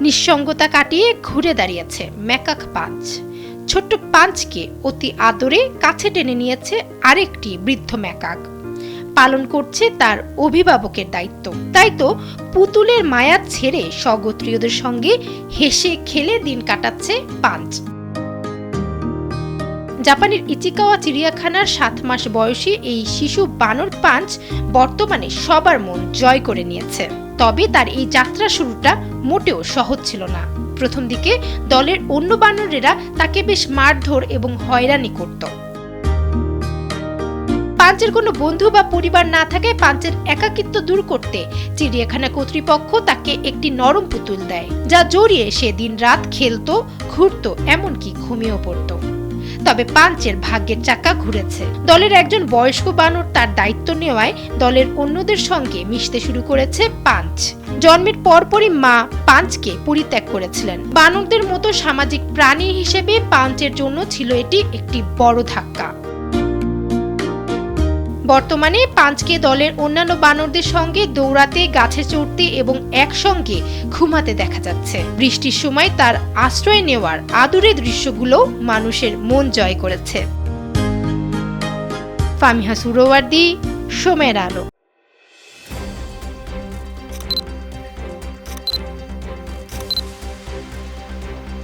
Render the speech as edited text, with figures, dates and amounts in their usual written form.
নিঃসঙ্গতা কাটিয়ে ঘুরে দাঁড়িয়েছে ম্যাকাক পাঁচ। ছোট্ট পাঁচকে অতি আদরে কাছে টেনে নিয়েছে আরেকটি বৃদ্ধ ম্যাকাক। পালন করছে তার অভিভাবকের দায়িত্ব। তাই তো পুতুলের মায়া ছেড়ে স্বগোত্রীয়দের সঙ্গে হেসে খেলে দিন কাটাচ্ছে পাঁচ। জাপানের ইচিকাওয়া চিড়িয়াখানার 7 মাস বয়সী এই শিশু বানর পাঁচ বর্তমানে সবার মন জয় করে নিয়েছে। তবে তার এই যাত্রা শুরুটা মোটেও সহজ ছিল না। প্রথম দিকে দলের অন্য বানরেরা তাকে বেশ মারধর এবং হয়রানি করত। পাঁচের কোনো বন্ধু বা পরিবার না থাকায় পাঁচের একাকিত্ব দূর করতে চিড়িয়াখানা কর্তৃপক্ষ তাকে একটি নরম পুতুল দেয়, যা জড়িয়ে সে দিন রাত খেলতো, ঘুরতো, এমনকি ঘুমিয়েও পড়তো। তবে পাঁচের ভাগ্যের চাকা ঘুরেছে। দলের একজন বয়স্ক বানর তার দায়িত্ব নেওয়ায় দলের অন্যদের সঙ্গে মিশতে শুরু করেছে পাঁচ। জন্মের পরপরই মা পাঁচকে পরিত্যাগ করেছিলেন। বানরদের মতো সামাজিক প্রাণী হিসেবে পাঁচের জন্য ছিল এটি একটি বড় ধাক্কা। বর্তমানে পাঁচকে দলের অন্যান্য বানরদের সঙ্গে দৌড়াতে, গাছে চড়তে এবং একসঙ্গে ঘুমাতে দেখা যাচ্ছে। বৃষ্টির সময় তার আশ্রয় নেওয়ার আদুরে দৃশ্যগুলো মানুষের মন জয় করেছে। ফামিহা সুরওয়ার্দী, সময়ের আলো।